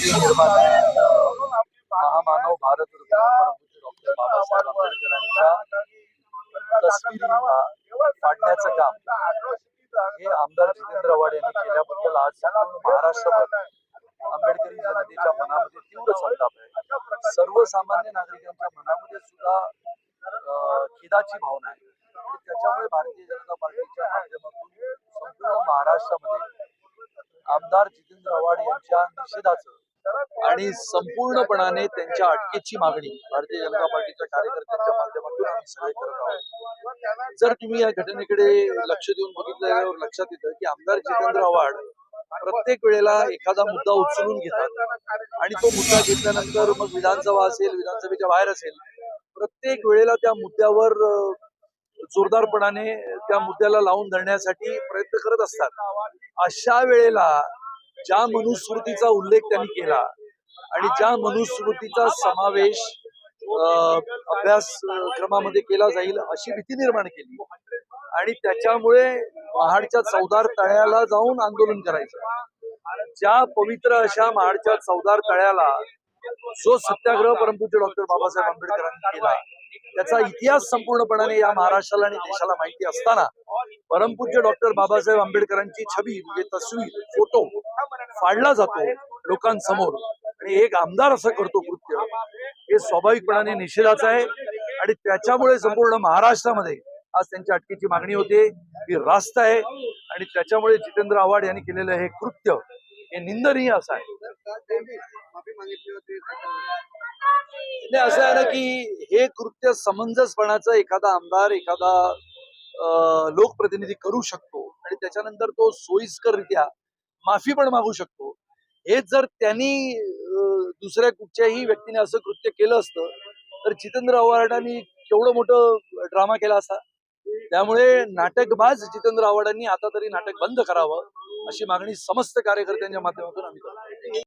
माहिती निर्माते महामानव भारतरत्न परमपूज्य डॉक्टर बाबासाहेब आंबेडकरांच्या तस्वीरी फाडण्याचं काम हे आमदार जितेंद्र आव्हाड यांनी केल्याबद्दल आज संपूर्ण महाराष्ट्रभर आंबेडकरी जनतेच्या मनामध्ये तीव्र संताप आहे. सर्वसामान्य नागरिकांच्या मनामध्ये सुद्धा खेदाची भावना आहे. त्याच्यामुळे भारतीय जनता पार्टीच्या माध्यमातून संपूर्ण महाराष्ट्रामध्ये आमदार जितेंद्र आव्हाड यांच्या निषेधाचं आणि संपूर्णपणाने त्यांच्या अटकेची मागणी भारतीय जनता पार्टीच्या कार्यकर्त्यांच्या माध्यमातून आम्ही सगळे करत आहोत. जर तुम्ही या घटनेकडे लक्ष देऊन बघितल्यावर लक्षात येतं की आमदार जितेंद्र आव्हाड प्रत्येक वेळेला एखादा मुद्दा उचलून घेतात आणि तो मुद्दा घेतल्यानंतर मग विधानसभा असेल, विधानसभेच्या बाहेर असेल, प्रत्येक वेळेला त्या मुद्द्यावर जोरदारपणाने त्या मुद्द्याला लावून धरण्यासाठी प्रयत्न करत असतात. अशा वेळेला ज्या मनुस्मृतीचा उल्लेख त्यांनी केला आणि ज्या मनुस्मृतीचा समावेश अभ्यासक्रमामध्ये केला जाईल अशी भीती निर्माण केली आणि त्याच्यामुळे महाडच्या चौदार तळ्याला जाऊन आंदोलन करायचं. ज्या पवित्र अशा महाडच्या चौदार तळ्याला जो सत्याग्रह परमपूज्य डॉक्टर बाबासाहेब आंबेडकरांनी केला त्याचा इतिहास संपूर्णपणाने या महाराष्ट्राला आणि देशाला माहिती असताना परमपूज्य डॉक्टर बाबासाहेब आंबेडकरांची छबी म्हणजे तस्वीर, फोटो फाडला जातो लोकांसमोर आणि एक आमदार असं करतो कृत्य, हे स्वाभाविकपणाने निषेधाचं आहे आणि त्याच्यामुळे संपूर्ण महाराष्ट्रामध्ये आज त्यांच्या अटकेची मागणी होते, ही रास्त आहे आणि त्याच्यामुळे जितेंद्र आव्हाड यांनी केलेलं हे कृत्य हे निंदनीय असं आहे. असं आहे ना की हे कृत्य समंजसपणाचं एखादा आमदार, एखादा लोकप्रतिनिधी करू शकतो आणि त्याच्यानंतर तो सोयीस्कररित्या माफी पण मागू शकतो. हे जर त्यांनी दुसऱ्या कुठच्याही व्यक्तीने असं कृत्य केलं असतं तर जितेंद्र आव्हाडांनी केवढं मोठं ड्रामा केला असता. त्यामुळे नाटकबाज जितेंद्र आव्हाडांनी आता तरी नाटक बंद करावं अशी मागणी समस्त कार्यकर्त्यांच्या माध्यमातून आम्ही करतो.